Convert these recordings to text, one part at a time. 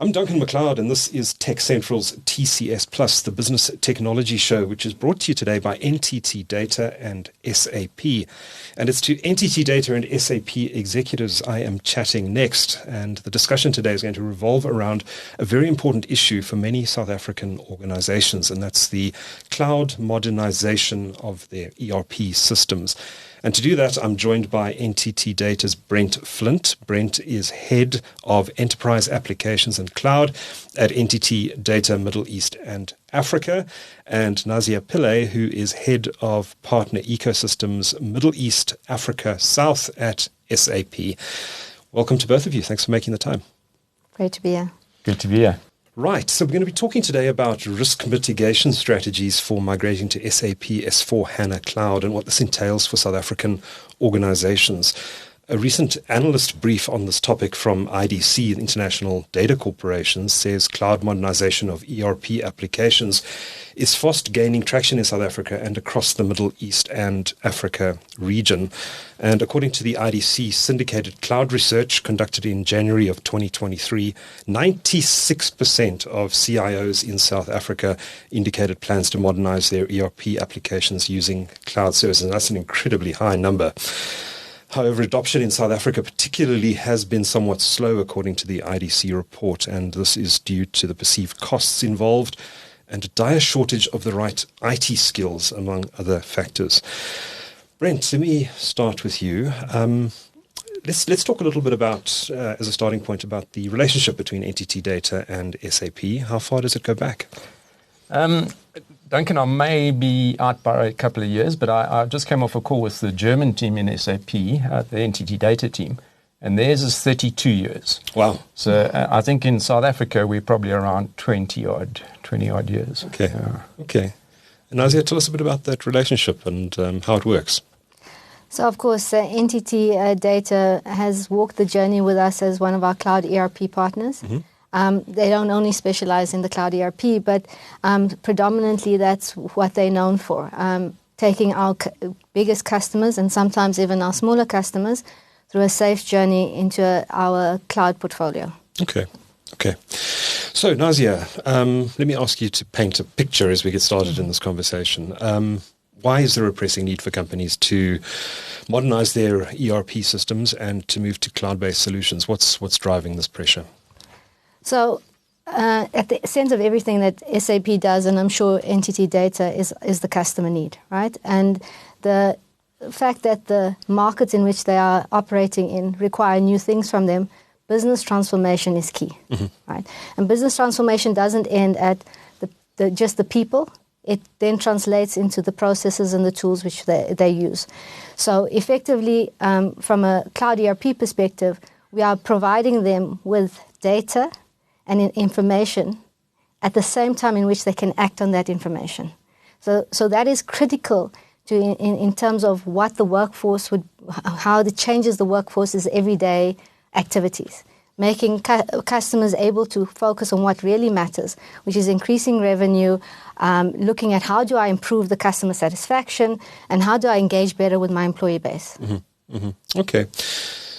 I'm Duncan McLeod, and this is TechCentral's TCS Plus, the business technology show, which is brought to you today by NTT Data and SAP. And it's to NTT Data and SAP executives I am chatting next. And the discussion today is going to revolve around a very important issue for many South African organizations, and that's the cloud modernization of their ERP systems. And to do that, I'm joined by NTT Data's Brent Flint. Brent is Head of Enterprise Applications and Cloud at NTT Data Middle East and Africa, and Nazia Pillay, who is Head of Partner Ecosystems Middle East, Africa, South at SAP. Welcome to both of you. Thanks for making the time. Great to be here. Good to be here. Right, so we're going to be talking today about risk mitigation strategies for migrating to SAP S4 HANA Cloud and what this entails for South African organizations. A recent analyst brief on this topic from IDC, the International Data Corporation, says cloud modernization of ERP applications is fast gaining traction in South Africa and across the Middle East and Africa region. And according to the IDC syndicated cloud research conducted in January of 2023, 96% of CIOs in South Africa indicated plans to modernize their ERP applications using cloud services. And that's an incredibly high number. However, adoption in South Africa particularly has been somewhat slow, according to the IDC report, and this is due to the perceived costs involved and a dire shortage of the right IT skills, among other factors. Brent, let me start with you. Let's talk a little bit about, as a starting point, about the relationship between NTT Data and SAP. How far does it go back? Duncan, I may be out by a couple of years, but I just came off a call with the German team in SAP, the NTT Data team, and theirs is 32 years. Wow. So I think in South Africa, we're probably around 20 odd years. Okay. Okay. And Nazia, tell us a bit about that relationship and how it works. So, of course, NTT Data has walked the journey with us as one of our cloud ERP partners. Mm-hmm. They don't only specialize in the cloud ERP, but predominantly that's what they're known for, taking our biggest customers and sometimes even our smaller customers through a safe journey into our cloud portfolio. Okay. So, Nazia, let me ask you to paint a picture as we get started in this conversation. Why is there a pressing need for companies to modernize their ERP systems and to move to cloud-based solutions? What's driving this pressure? So at the center of everything that SAP does, and I'm sure NTT Data is the customer need, right? And the fact that the markets in which they are operating in require new things from them, business transformation is key, right? And business transformation doesn't end at just the people. It then translates into the processes and the tools which they use. So effectively, from a cloud ERP perspective, we are providing them with data and information at the same time in which they can act on that information. So that is critical to in terms of what the workforce how it changes the workforce's everyday activities, making customers able to focus on what really matters, which is increasing revenue, looking at how do I improve the customer satisfaction and how do I engage better with my employee base. Mm-hmm. Mm-hmm. Okay.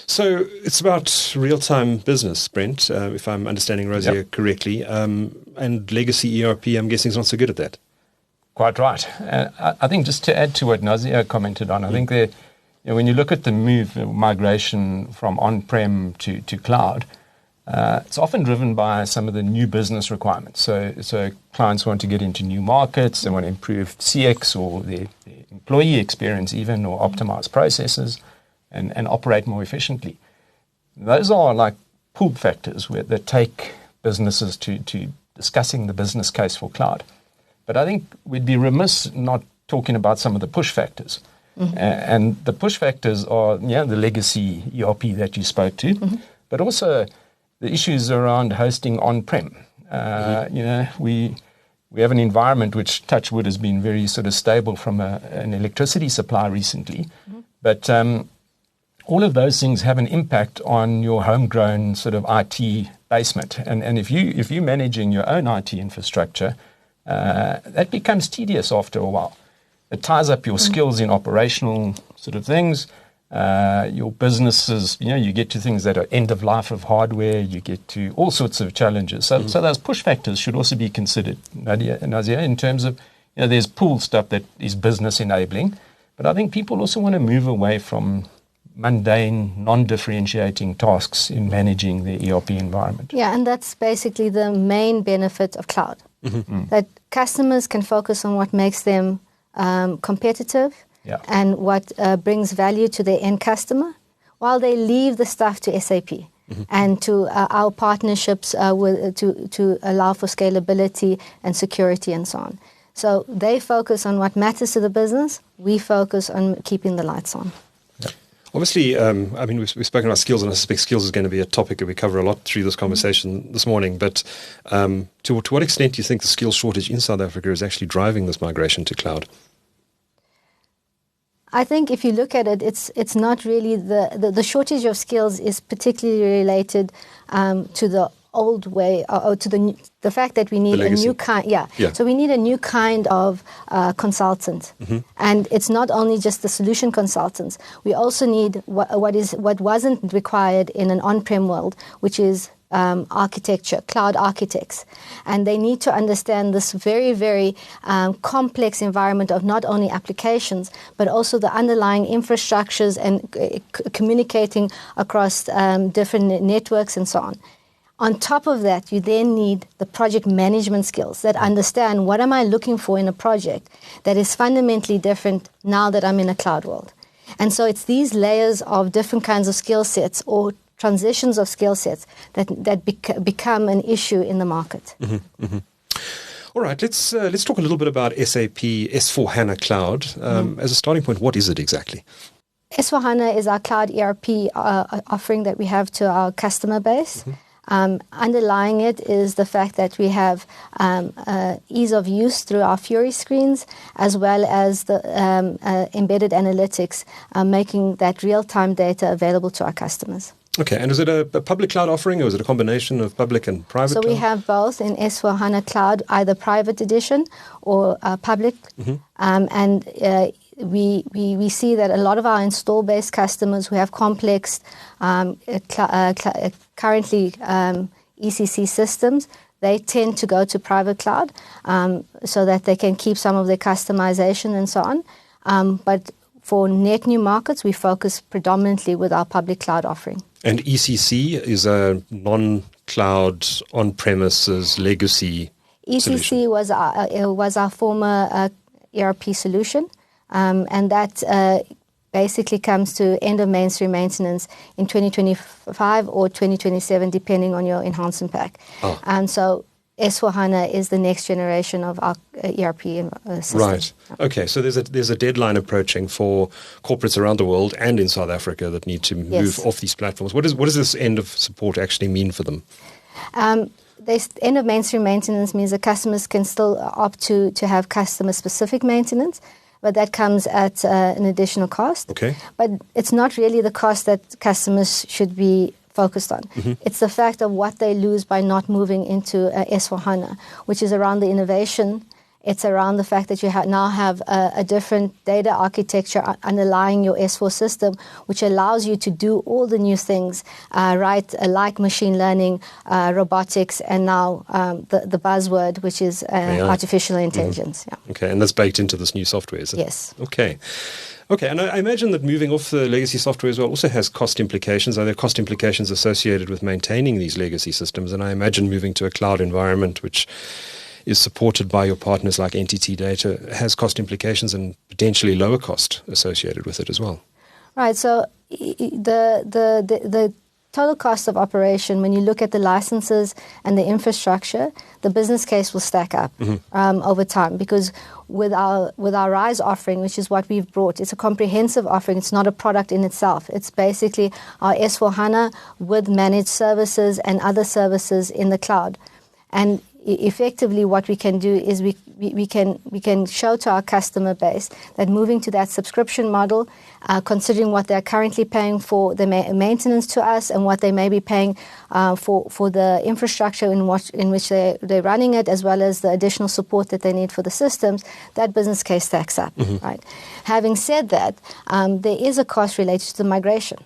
So it's about real-time business, Brent, if I'm understanding Nazia correctly, and legacy ERP, I'm guessing, is not so good at that. Quite right. I think just to add to what Nazia commented on, I think that when you look at the migration from on-prem to cloud, it's often driven by some of the new business requirements. So clients want to get into new markets, they want to improve CX or the employee experience even, or optimize processes. And operate more efficiently. Those are like pull factors that take businesses to discussing the business case for cloud. But I think we'd be remiss not talking about some of the push factors. Mm-hmm. And the push factors are the legacy ERP that you spoke to, but also the issues around hosting on-prem. We have an environment which, touch wood, has been very sort of stable from an electricity supply recently. Mm-hmm. But all of those things have an impact on your homegrown sort of IT basement. And if you're managing your own IT infrastructure, that becomes tedious after a while. It ties up your skills in operational sort of things. your businesses, you get to things that are end of life of hardware, you get to all sorts of challenges. So those push factors should also be considered, Nazia, in terms of, there's pull stuff that is business enabling, but I think people also want to move away from mundane, non-differentiating tasks in managing the ERP environment. Yeah, and that's basically the main benefit of cloud, that customers can focus on what makes them competitive and what brings value to their end customer, while they leave the stuff to SAP and to our partnerships to allow for scalability and security and so on. So they focus on what matters to the business. We focus on keeping the lights on. Obviously, we've spoken about skills, and I suspect skills is going to be a topic that we cover a lot through this conversation this morning. But to what extent do you think the skills shortage in South Africa is actually driving this migration to cloud? I think if you look at it, it's not really the shortage of skills is particularly related to the old way, or to the fact that we need a new kind. So we need a new kind of consultant, and it's not only just the solution consultants. We also need what wasn't required in an on-prem world, which is architecture, cloud architects, and they need to understand this very, very complex environment of not only applications but also the underlying infrastructures and communicating across different networks and so on. On top of that, you then need the project management skills that understand what am I looking for in a project that is fundamentally different now that I'm in a cloud world. And so it's these layers of different kinds of skill sets or transitions of skill sets that become an issue in the market. All right, let's talk a little bit about SAP S4 HANA Cloud. As a starting point, what is it exactly? S4 HANA is our cloud ERP offering that we have to our customer base. Underlying it is the fact that we have ease of use through our Fury screens, as well as the embedded analytics, making that real-time data available to our customers. Okay, and is it a public cloud offering, or is it a combination of public and private So cloud? we have both in S4 HANA Cloud, either private edition or public. We see that a lot of our install-based customers who have complex, currently ECC systems, they tend to go to private cloud so that they can keep some of their customization and so on. But for net new markets, we focus predominantly with our public cloud offering. And ECC is a non-cloud, on-premises, legacy solution. ECC was our former ERP solution. And that basically comes to end of mainstream maintenance in 2025 or 2027, depending on your enhancement pack. And so S4HANA is the next generation of our ERP system. Right. Okay, so there's a deadline approaching for corporates around the world and in South Africa that need to move off these platforms. What does this end of support actually mean for them? This end of mainstream maintenance means that customers can still opt to have customer-specific maintenance, but that comes at an additional cost. Okay. But it's not really the cost that customers should be focused on. It's the fact of what they lose by not moving into S4HANA, which is around the innovation. It's around the fact that you now have a different data architecture underlying your S4 system, which allows you to do all the new things, like machine learning, robotics, and now the buzzword, which is artificial intelligence. Yeah. Okay, and that's baked into this new software, is it? Yes. Okay, and I imagine that moving off the legacy software as well also has cost implications. Are there cost implications associated with maintaining these legacy systems? And I imagine moving to a cloud environment, which is supported by your partners like NTT Data, has cost implications and potentially lower cost associated with it as well. Right. So the total cost of operation, when you look at the licenses and the infrastructure, the business case will stack up over time, because with our RISE offering, which is what we've brought, it's a comprehensive offering. It's not a product in itself. It's basically our S4HANA with managed services and other services in the cloud. And effectively, what we can do is we can show to our customer base that moving to that subscription model, considering what they're currently paying for the maintenance to us and what they may be paying for the infrastructure in which they're running it, as well as the additional support that they need for the systems, that business case stacks up, right? Having said that, there is a cost related to the migration.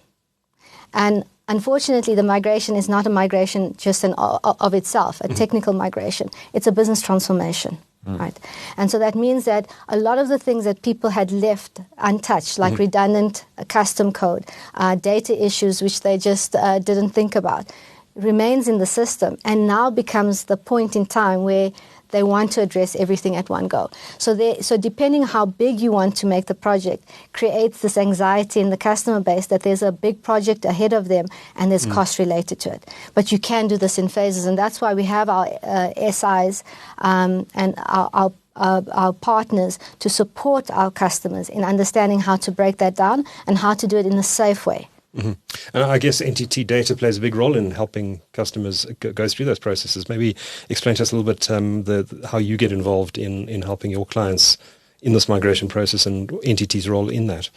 And unfortunately, the migration is not a migration just of itself, a technical migration. It's a business transformation, right? And so that means that a lot of the things that people had left untouched, like redundant custom code, data issues which they just didn't think about, remains in the system and now becomes the point in time where they want to address everything at one go. So depending how big you want to make the project, creates this anxiety in the customer base that there's a big project ahead of them and there's cost related to it. But you can do this in phases, and that's why we have our SIs and our partners to support our customers in understanding how to break that down and how to do it in a safe way. And I guess NTT Data plays a big role in helping customers go through those processes. Maybe explain to us a little bit how you get involved in helping your clients in this migration process and NTT's role in that.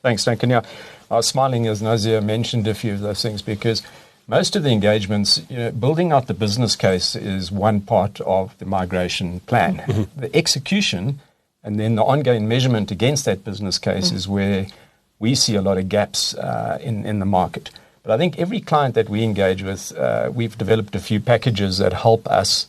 Thanks, Duncan. Yeah, I was smiling as Nazia mentioned a few of those things because most of the engagements, building out the business case is one part of the migration plan. The execution and then the ongoing measurement against that business case is where we see a lot of gaps in the market. But I think every client that we engage with, we've developed a few packages that help us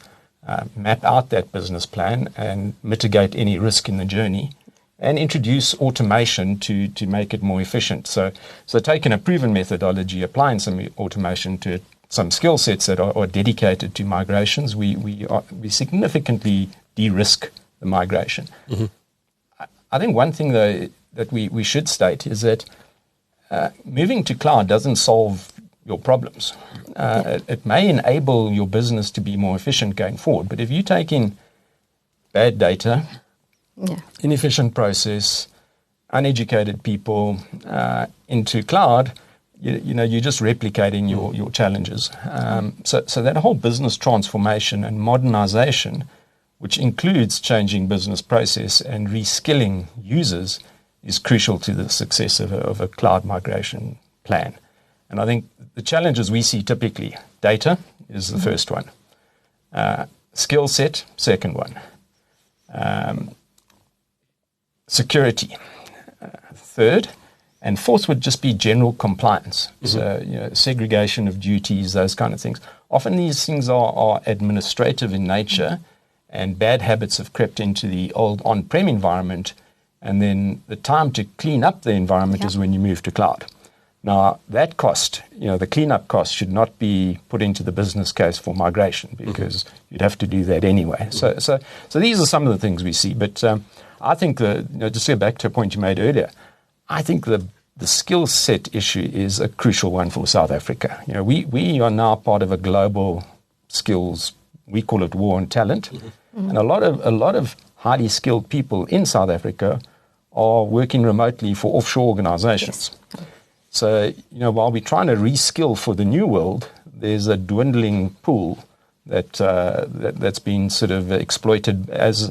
map out that business plan and mitigate any risk in the journey and introduce automation to make it more efficient. So taking a proven methodology, applying some automation to some skill sets that are dedicated to migrations, we significantly de-risk the migration. I think one thing, though, that we should state is that moving to cloud doesn't solve your problems. It may enable your business to be more efficient going forward, but if you take in bad data, inefficient process, uneducated people into cloud, you're just replicating your challenges. So that whole business transformation and modernization, which includes changing business process and reskilling users, is crucial to the success of a cloud migration plan. And I think the challenges we see typically, data is the first one. Skill set, second one. Security, third. And fourth would just be general compliance. So, segregation of duties, those kind of things. Often these things are administrative in nature, and bad habits have crept into the old on-prem environment. And then the time to clean up the environment is when you move to cloud. Now, that cost, the cleanup cost should not be put into the business case for migration because you'd have to do that anyway. So these are some of the things we see. But I think, just to go back to a point you made earlier, I think the skill set issue is a crucial one for South Africa. We are now part of a global skills, we call it war on talent. And a lot of highly skilled people in South Africa are working remotely for offshore organizations. Yes. So, while we're trying to reskill for the new world, there's a dwindling pool that's been sort of exploited. As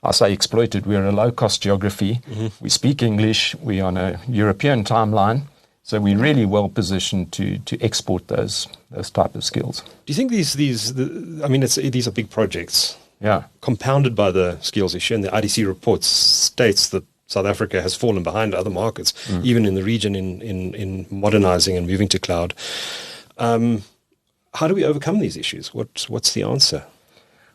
I say exploited, we're a low-cost geography. We speak English. We're on a European timeline. So we're really well positioned to export those type of skills. Do you think these are big projects? Yeah. Compounded by the skills issue, and the IDC report states that South Africa has fallen behind other markets, even in the region in modernizing and moving to cloud. How do we overcome these issues? What's the answer?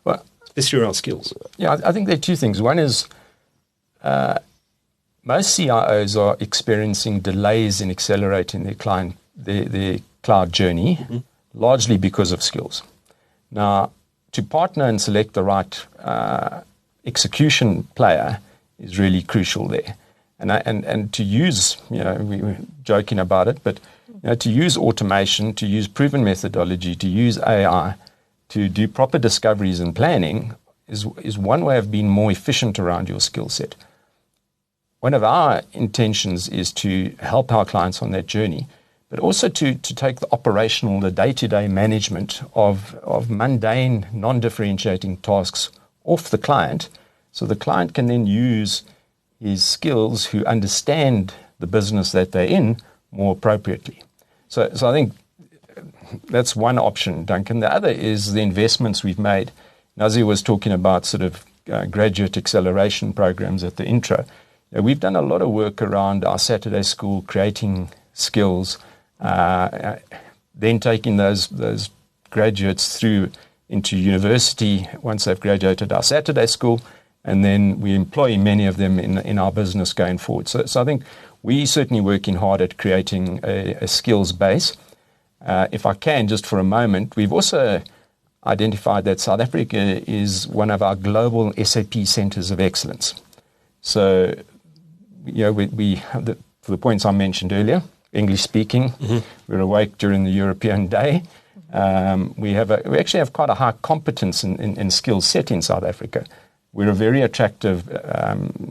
Well, especially around skills. Yeah, I think there are two things. One is most CIOs are experiencing delays in accelerating their cloud journey, largely because of skills. Now, to partner and select the right execution player is really crucial there, and to use, we were joking about it, but to use automation, to use proven methodology, to use AI, to do proper discoveries and planning is one way of being more efficient around your skill set. One of our intentions is to help our clients on that journey, but also to take the day-to-day management of mundane, non-differentiating tasks off the client, so the client can then use his skills who understand the business that they're in more appropriately. So I think that's one option, Duncan. The other is the investments we've made. Nazia was talking about sort of graduate acceleration programs at the intro. We've done a lot of work around our Saturday school, creating skills, then taking those graduates through into university once they've graduated our Saturday school, and then we employ many of them in our business going forward. So I think we're certainly working hard at creating a skills base. If I can, just for a moment, we've also identified that South Africa is one of our global SAP centers of excellence. So, we have for the points I mentioned earlier, English speaking, we're awake during the European Day. We actually have quite a high competence in skill set in South Africa. We're a very attractive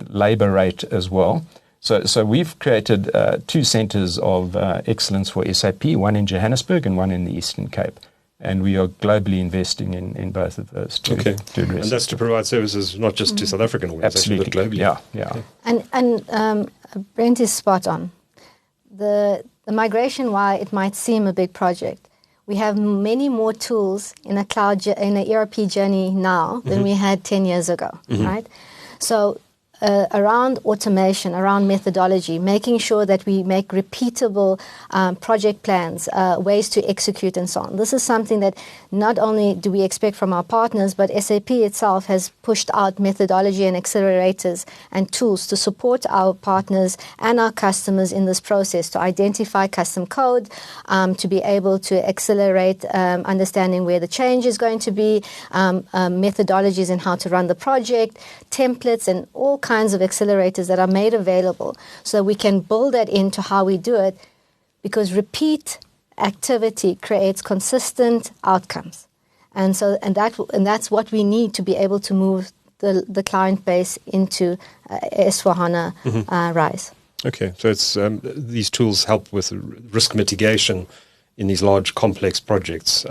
labour rate as well. So we've created 2 centres of excellence for SAP, one in Johannesburg and one in the Eastern Cape. And we are globally investing in both of those to address. And that's to provide services not just to South African organizations, but globally. Yeah. And Brent is spot on. The migration, while it might seem a big project, we have many more tools in an ERP journey now than we had 10 years ago, right? So around automation, around methodology, making sure that we make repeatable project plans, ways to execute and so on. This is something that not only do we expect from our partners, but SAP itself has pushed out methodology and accelerators and tools to support our partners and our customers in this process, to identify custom code, to be able to accelerate understanding where the change is going to be, methodologies and how to run the project, templates and all kinds of accelerators that are made available so we can build that into how we do it, because repeat activity creates consistent outcomes. And that's what we need to be able to move the client base into S/4HANA RISE. Okay, so it's these tools help with risk mitigation in these large, complex projects.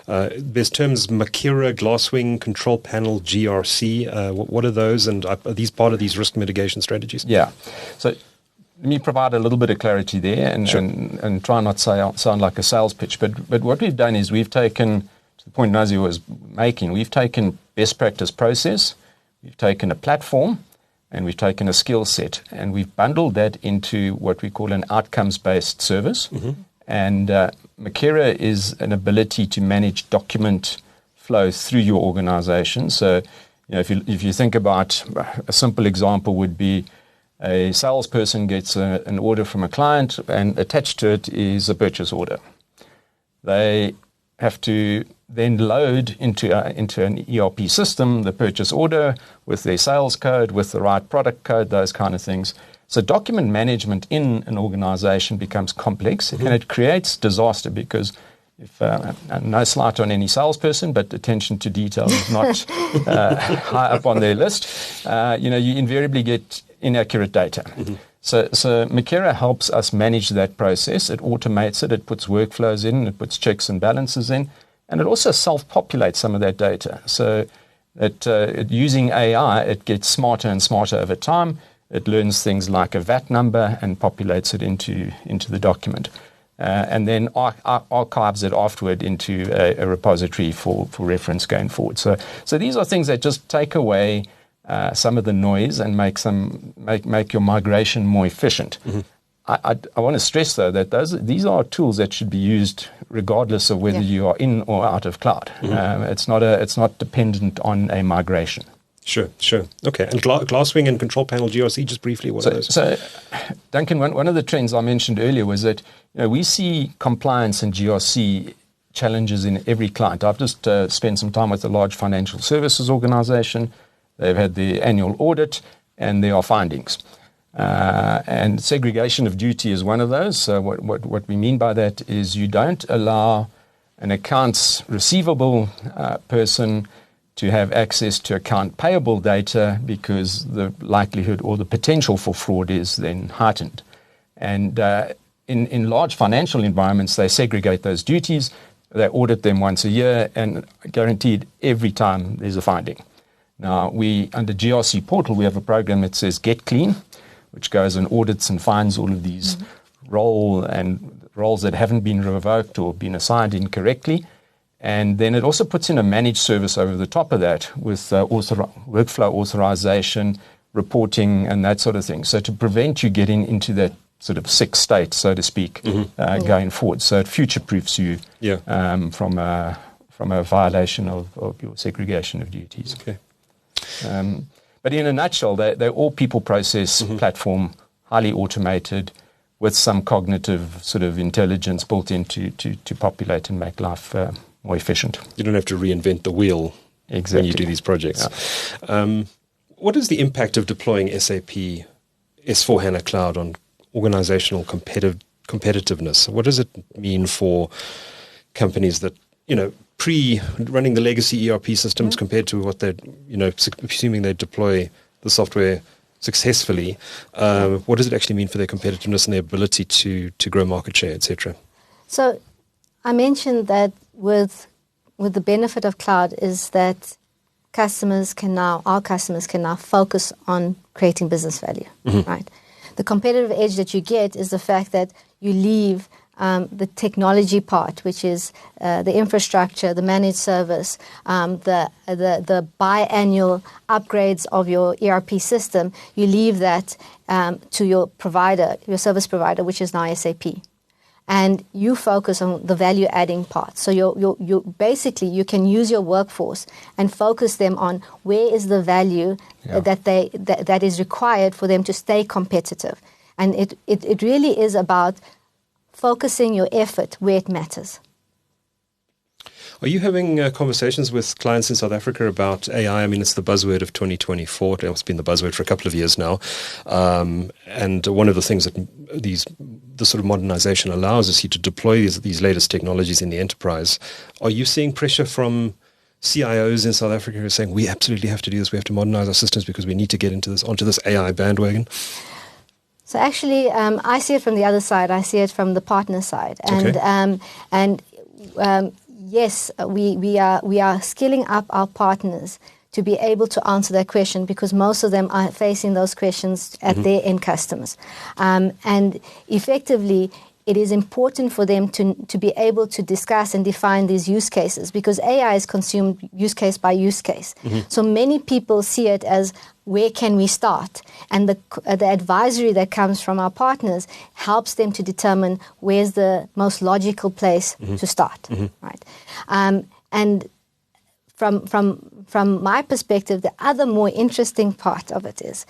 There's terms Makira, Glasswing, Control Panel, GRC. What are those, and are these part of these risk mitigation strategies? Yeah. So let me provide a little bit of clarity there and try not to sound like a sales pitch. But what we've done is we've taken, to the point Nazia was making, we've taken best practice process, we've taken a platform, and we've taken a skill set, and we've bundled that into what we call an outcomes-based service. And Makira is an ability to manage document flow through your organization. So, if you think about a simple example would be a salesperson gets an order from a client, and attached to it is a purchase order. They have to then load into an ERP system the purchase order with their sales code, with the right product code, those kind of things. So document management in an organization becomes complex, and it creates disaster because if no slight on any salesperson, but attention to detail is not high up on their list, you invariably get inaccurate data. So Makira helps us manage that process. It automates it. It puts workflows in. It puts checks and balances in. And it also self-populates some of that data. So using AI, it gets smarter and smarter over time. It learns things like a VAT number and populates it into the document. And then archives it afterward into a repository for reference going forward. So these are things that just take away some of the noise and make your migration more efficient. I want to stress, though, that these are tools that should be used regardless of whether you are in or out of cloud. It's not dependent on a migration. Sure. Okay, and Glasswing and Control Panel GRC, just briefly, what are those? So, Duncan, one of the trends I mentioned earlier was that we see compliance and GRC challenges in every client. I've just spent some time with a large financial services organization. They've had the annual audit, and there are findings. And segregation of duty is one of those. So what we mean by that is you don't allow an accounts receivable person to have access to account payable data because the likelihood or the potential for fraud is then heightened. And in large financial environments, they segregate those duties. They audit them once a year, and guaranteed every time there's a finding. Now, under GRC Portal, we have a program that says Get Clean, which goes and audits and finds all of these roles that haven't been revoked or been assigned incorrectly. And then it also puts in a managed service over the top of that with workflow authorization, reporting, and that sort of thing. So to prevent you getting into that sort of sick state, so to speak, going forward. So it future-proofs you from a violation of your segregation of duties. Okay. But in a nutshell, they're all people process platform, highly automated, with some cognitive sort of intelligence built in to populate and make life more efficient. You don't have to reinvent the wheel when you do these projects. Yeah. What is the impact of deploying SAP S4 HANA Cloud on organizational competitiveness? What does it mean for companies that, pre-running the legacy ERP systems compared to what they're, assuming they deploy the software successfully, what does it actually mean for their competitiveness and their ability to grow market share, etc.? So I mentioned that with the benefit of cloud is that our customers can now focus on creating business value, right? The competitive edge that you get is the fact that you leave the technology part, which is the infrastructure, the managed service, the biannual upgrades of your ERP system. You leave that to your provider, your service provider, which is now SAP. And you focus on the value-adding part. So you basically you can use your workforce and focus them on where is the value that is required for them to stay competitive. And it really is about focusing your effort where it matters. Are you having conversations with clients in South Africa about AI? I mean, it's the buzzword of 2024. It's been the buzzword for a couple of years now. And one of the things that the sort of modernization allows is you to deploy these latest technologies in the enterprise. Are you seeing pressure from CIOs in South Africa who are saying, we absolutely have to do this, we have to modernize our systems because we need to get onto this AI bandwagon? So actually, I see it from the other side. I see it from the partner side. And yes, we are skilling up our partners to be able to answer that question because most of them are facing those questions at their end customers. And effectively, it is important for them to be able to discuss and define these use cases because AI is consumed use case by use case. So many people see it as where can we start? And the advisory that comes from our partners helps them to determine where's the most logical place to start, right? And from my perspective, the other more interesting part of it is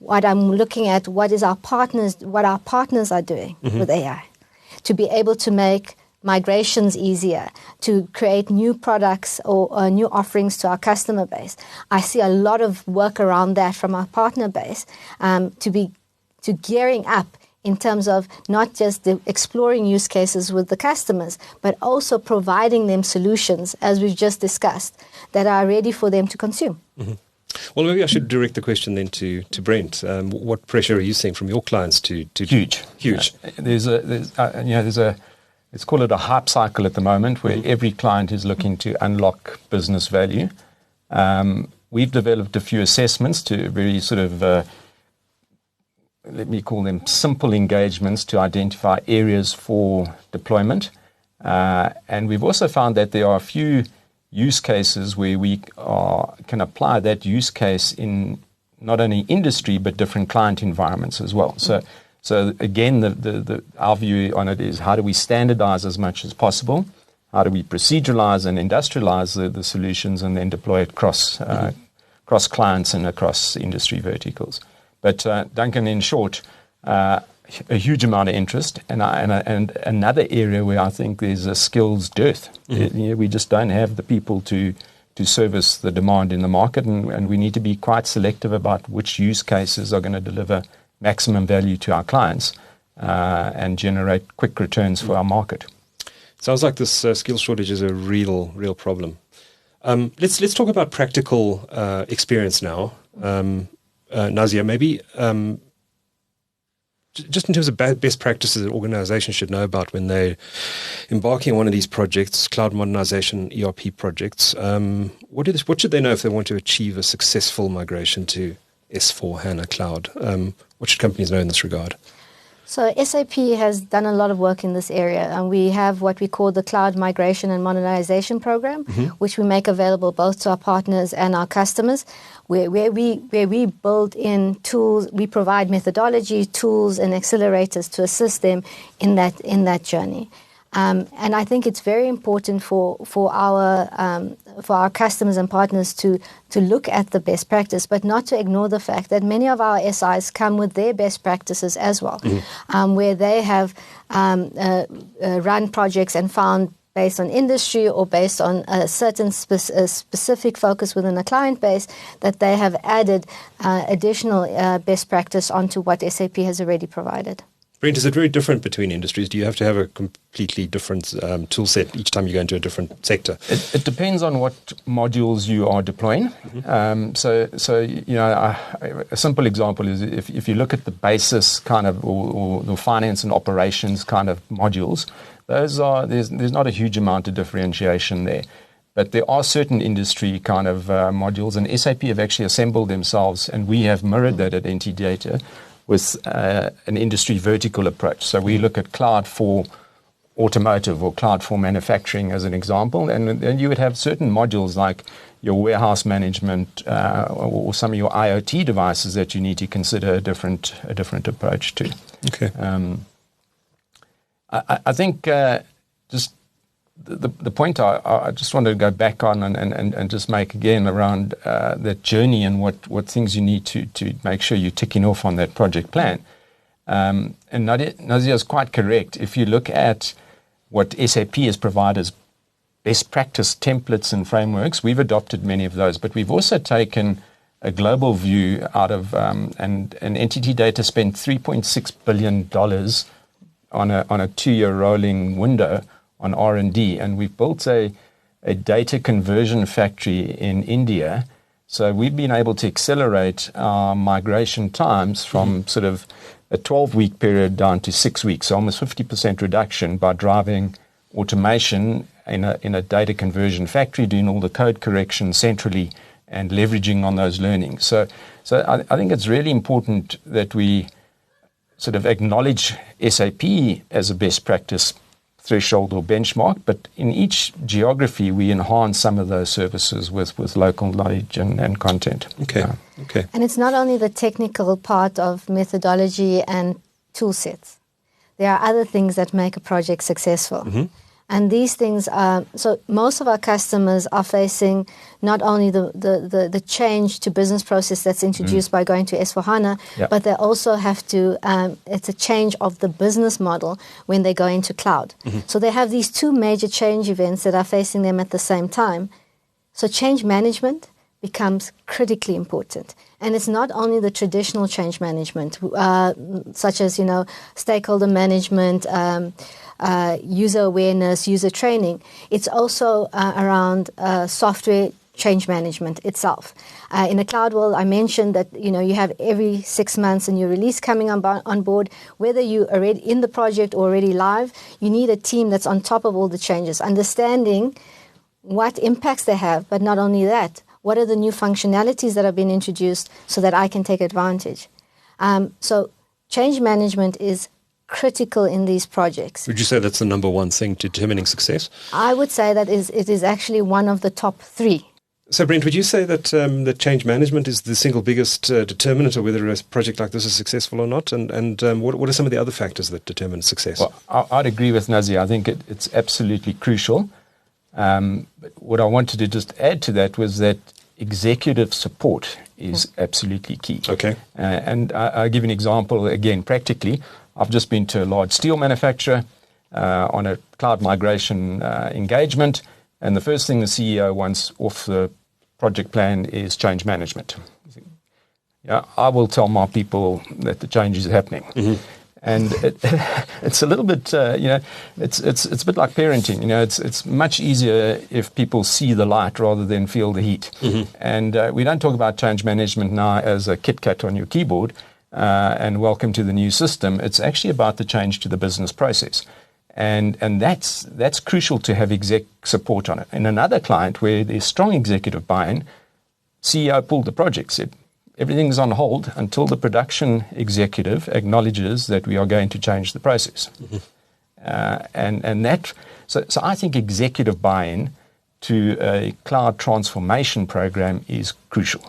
what I'm looking at, what our partners are doing with AI to be able to make migrations easier, to create new products or new offerings to our customer base. I see a lot of work around that from our partner base to gearing up in terms of not just exploring use cases with the customers, but also providing them solutions, as we've just discussed, that are ready for them to consume. Well, maybe I should direct the question then to Brent. What pressure are you seeing from your clients to Huge. There's let's call it a hype cycle at the moment where every client is looking to unlock business value. We've developed a few assessments to very sort of, let me call them simple engagements to identify areas for deployment. And we've also found that there are a few use cases where we can apply that use case in not only industry but different client environments as well. So again, our view on it is how do we standardize as much as possible? How do we proceduralize and industrialize the solutions and then deploy it across clients and across industry verticals? But Duncan, in short, a huge amount of interest, and another area where I think there's a skills dearth. We just don't have the people to service the demand in the market, and we need to be quite selective about which use cases are going to deliver maximum value to our clients and generate quick returns for our market. Sounds like this skills shortage is a real problem. Let's talk about practical experience now. Nazia, maybe just in terms of best practices that organizations should know about when they're embarking on one of these projects, cloud modernization, ERP projects, what should they know if they want to achieve a successful migration to S4 HANA Cloud? What should companies know in this regard? So SAP has done a lot of work in this area, and we have what we call the Cloud Migration and Modernization Program, which we make available both to our partners and our customers, where we build in tools, we provide methodology, tools, and accelerators to assist them in that journey. And I think it's very important for our customers and partners to look at the best practice, but not to ignore the fact that many of our SIs come with their best practices as well, where they have run projects and found, based on industry or based on a certain specific focus within a client base, that they have added additional best practice onto what SAP has already provided. Brent, is it very different between industries? Do you have to have a completely different tool set each time you go into a different sector? It depends on what modules you are deploying. So a simple example is if you look at the basis kind of or the finance and operations kind of modules, there's not a huge amount of differentiation there. But there are certain industry kind of modules, and SAP have actually assembled themselves, and we have mirrored that at NTT Data, with an industry vertical approach. So we look at cloud for automotive or cloud for manufacturing as an example, and then you would have certain modules like your warehouse management or some of your IoT devices that you need to consider a different approach to. Okay. I think just the point I just wanted to go back on and just make again around that journey and what things you need to make sure you're ticking off on that project plan. And Nazia is quite correct. If you look at what SAP has provided as best practice templates and frameworks, we've adopted many of those, but we've also taken a global view out of, and NTT Data spent $3.6 billion on a 2-year rolling window on R&D, and we've built a data conversion factory in India. So we've been able to accelerate our migration times from sort of a 12-week period down to 6 weeks, so almost 50% reduction by driving automation in a data conversion factory, doing all the code correction centrally and leveraging on those learnings. So I think it's really important that we sort of acknowledge SAP as a best practice threshold or benchmark, but in each geography we enhance some of those services with local knowledge and content. Okay. And it's not only the technical part of methodology and tool sets. There are other things that make a project successful. And these things are, so most of our customers are facing not only the change to business process that's introduced by going to S4HANA, but they also have to, it's a change of the business model when they go into cloud. So they have these two major change events that are facing them at the same time. So change management becomes critically important. And it's not only the traditional change management, such as, stakeholder management, user awareness, user training. It's also around software change management itself. In a cloud world, I mentioned that you have every 6 months a new release coming on board. Whether you are already in the project or already live, you need a team that's on top of all the changes, understanding what impacts they have, but not only that, what are the new functionalities that have been introduced so that I can take advantage. So change management is critical in these projects. Would you say that's the number one thing to determining success? I would say that it is actually one of the top 3. So, Brent, would you say that that change management is the single biggest determinant of whether a project like this is successful or not? And what are some of the other factors that determine success? Well, I'd agree with Nazia. I think it's absolutely crucial. But what I wanted to just add to that was that executive support is absolutely key. Okay. And I'll give you an example, again, practically. I've just been to a large steel manufacturer on a cloud migration engagement, and the first thing the CEO wants off the project plan is change management. I will tell my people that the change is happening. And it's a little bit, it's a bit like parenting. It's much easier if people see the light rather than feel the heat. And we don't talk about change management now as a KitKat on your keyboard. and welcome to the new system. It's actually about the change to the business process. And that's crucial to have exec support on it. In another client where there's strong executive buy-in, CEO pulled the project, said everything's on hold until the production executive acknowledges that we are going to change the process. So I think executive buy-in to a cloud transformation program is crucial.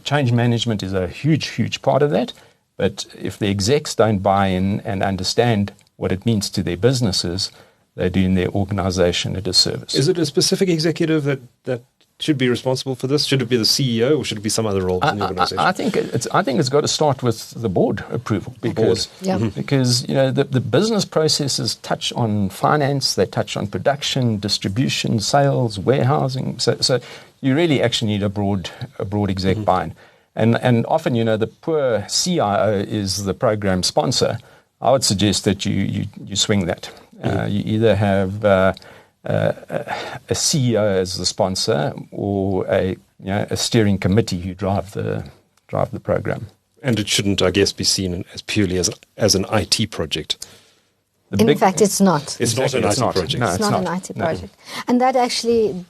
Change management is a huge part of that. But if the execs don't buy in and understand what it means to their businesses, they're doing their organization a disservice. Is it a specific executive that should be responsible for this? Should it be the CEO or should it be some other role in the organization? I think it's got to start with the board approval because the business processes touch on finance, they touch on production, distribution, sales, warehousing. So you really actually need a broad exec buy-in. And often, the poor CIO is the program sponsor. I would suggest that you swing that. You either have a CEO as the sponsor or a steering committee who drive the program. And it shouldn't, I guess, be seen as purely as an IT project. In fact, it's not. It's not an IT project. No, it's not an IT project. And that actually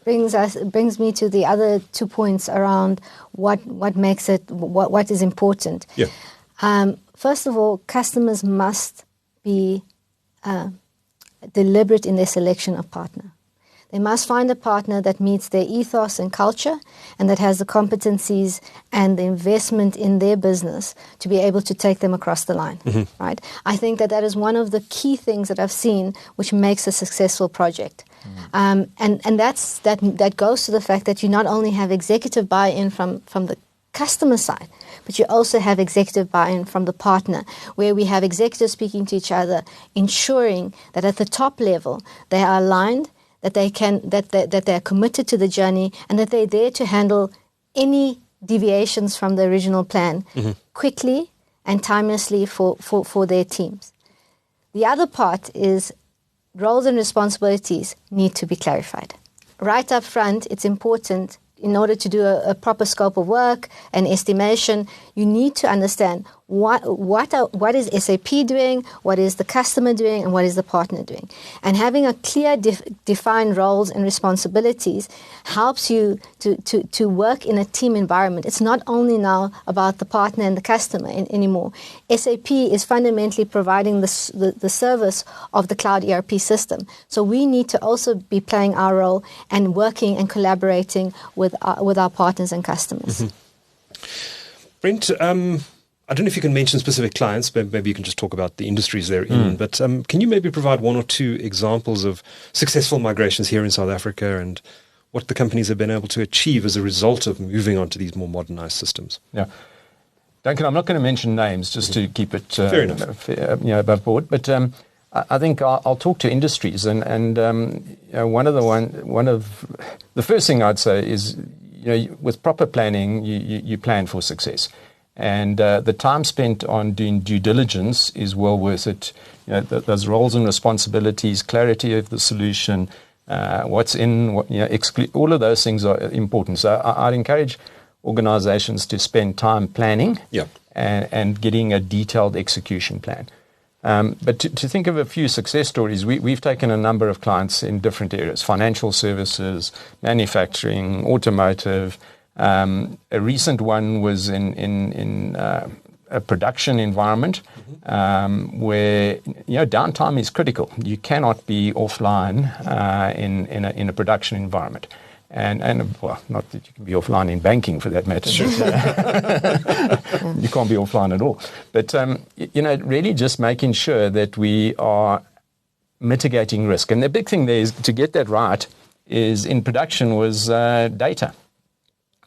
brings me to the other 2 points around what makes it, what is important. Yeah. First of all, customers must be deliberate in their selection of partner. They must find a partner that meets their ethos and culture and that has the competencies and the investment in their business to be able to take them across the line, right? I think that is one of the key things that I've seen which makes a successful project. And that goes to the fact that you not only have executive buy-in from the customer side, but you also have executive buy-in from the partner, where we have executives speaking to each other, ensuring that at the top level they are aligned, that they are committed to the journey, and that they're there to handle any deviations from the original plan quickly and timelessly for their teams. The other part is roles and responsibilities need to be clarified. Right up front, it's important. In order to do a proper scope of work and estimation, you need to understand what is SAP doing, what is the customer doing, and what is the partner doing. And having a clear defined roles and responsibilities helps you to work in a team environment. It's not only now about the partner and the customer anymore. SAP is fundamentally providing the service of the cloud ERP system. So we need to also be playing our role and working and collaborating with our partners and customers. Brent, I don't know if you can mention specific clients, but maybe you can just talk about the industries they're in. But can you maybe provide one or two examples of successful migrations here in South Africa and what the companies have been able to achieve as a result of moving on to these more modernized systems? Yeah. Duncan, I'm not going to mention names just to keep it fair enough. Above board. But I think I'll talk to industries. And one of the first thing I'd say is, with proper planning, you plan for success. And the time spent on doing due diligence is well worth it. Those roles and responsibilities, clarity of the solution, what's in, exclude, all of those things are important. So I'd encourage organizations to spend time planning and getting a detailed execution plan. But to think of a few success stories, we've taken a number of clients in different areas: financial services, manufacturing, automotive. A recent one was in a production environment where downtime is critical. You cannot be offline in a production environment. And well, not that you can be offline in banking for that matter. Sure. You can't be offline at all. But really just making sure that we are mitigating risk. And the big thing there is to get that right is in production was data.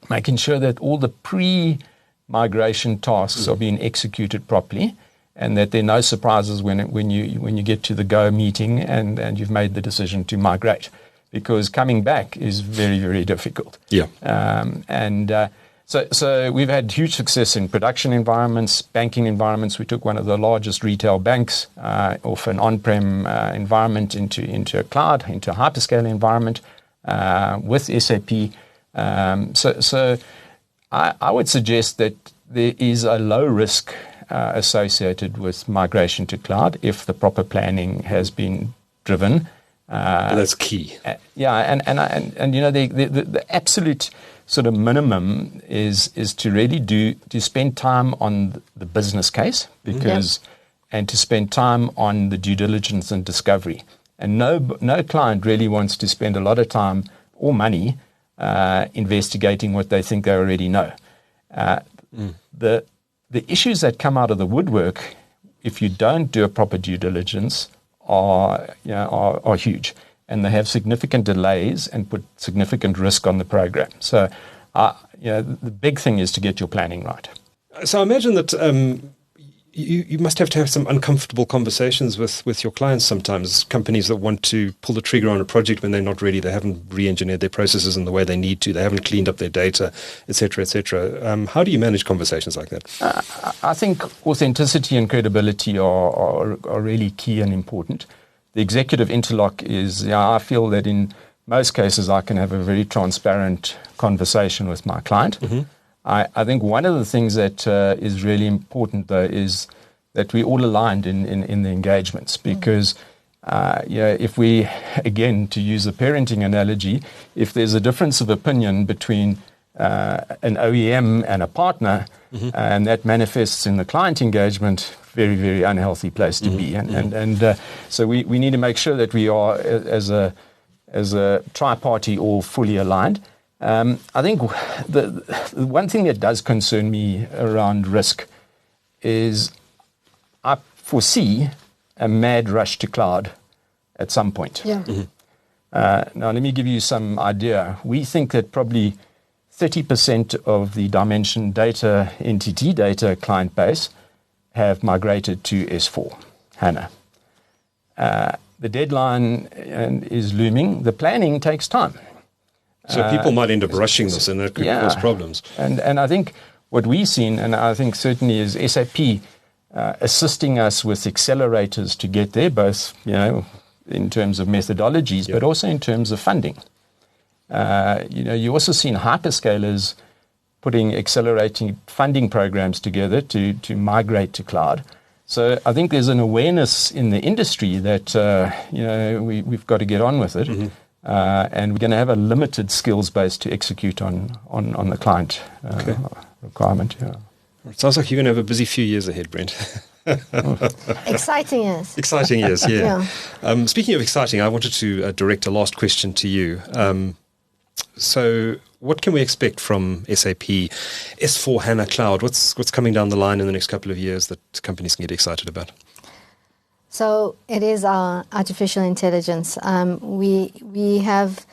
Making sure that all the pre-migration tasks are being executed properly, and that there are no surprises when you get to the go meeting and you've made the decision to migrate, because coming back is very, very difficult. Yeah. So we've had huge success in production environments, banking environments. We took one of the largest retail banks off an on-prem environment into a cloud, into a hyperscale environment with SAP. So I would suggest that there is a low risk associated with migration to cloud if the proper planning has been driven. That's key. And you know, the absolute sort of minimum is to really to spend time on the business case, because and to spend time on the due diligence and discovery. And no client really wants to spend a lot of time or money investigating what they think they already know. The issues that come out of the woodwork, if you don't do a proper due diligence, are huge, and they have significant delays and put significant risk on the program. So, the big thing is to get your planning right. So I imagine that you must have to have some uncomfortable conversations with your clients sometimes, companies that want to pull the trigger on a project when they're not ready, they haven't re-engineered their processes in the way they need to, they haven't cleaned up their data, etc., etc. How do you manage conversations like that? I think authenticity and credibility are really key and important. The executive interlock is, I feel that in most cases I can have a very transparent conversation with my client. Mm-hmm. I think one of the things that is really important, though, is that we all aligned in the engagements, because if we, again, to use a parenting analogy, if there's a difference of opinion between an OEM and a partner, and that manifests in the client engagement, very, very unhealthy place to be. And so we need to make sure that we are, as a tri-party, all fully aligned. I think the one thing that does concern me around risk is I foresee a mad rush to cloud at some point. Yeah. Now, let me give you some idea. We think that probably 30% of the Dimension Data, NTT Data client base have migrated to S4 HANA. The deadline is looming. The planning takes time. So people might end up rushing this, and that could cause problems. And I think what we've seen, and I think certainly, is SAP assisting us with accelerators to get there, both in terms of methodologies, but also in terms of funding. You also seen hyperscalers putting accelerating funding programs together to migrate to cloud. So I think there's an awareness in the industry that we've got to get on with it. And we're going to have a limited skills base to execute on the client requirement. Yeah. It sounds like you're going to have a busy few years ahead, Brent. Exciting years. Exciting years, yeah. Speaking of exciting, I wanted to direct a last question to you. So what can we expect from SAP S4 HANA Cloud? What's coming down the line in the next couple of years that companies can get excited about? So it is our artificial intelligence. We have,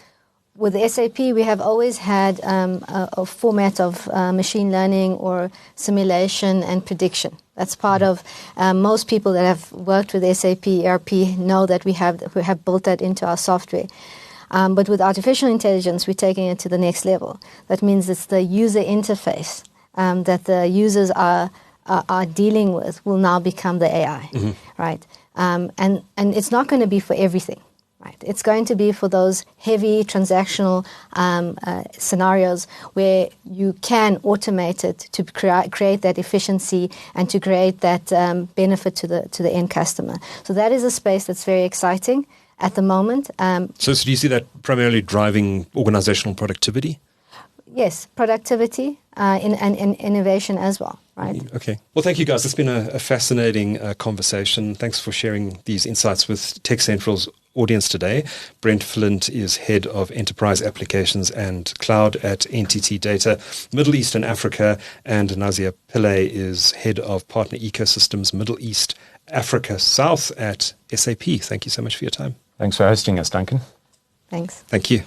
with SAP, we have always had a format of machine learning or simulation and prediction. That's part of most people that have worked with SAP ERP know that we have built that into our software. But with artificial intelligence, we're taking it to the next level. That means it's the user interface that the users are dealing with will now become the AI, right? And it's not going to be for everything, right? It's going to be for those heavy transactional scenarios where you can automate it to create that efficiency and to create that benefit to the end customer. So that is a space that's very exciting at the moment. So do you see that primarily driving organizational productivity? Yes, productivity and innovation as well, right? Okay. Well, thank you, guys. It's been a fascinating conversation. Thanks for sharing these insights with TechCentral's audience today. Brent Flint is Head of Enterprise Applications and Cloud at NTT Data, Middle East and Africa, and Nazia Pillay is Head of Partner Ecosystems, Middle East, Africa South at SAP. Thank you so much for your time. Thanks for hosting us, Duncan. Thanks. Thank you.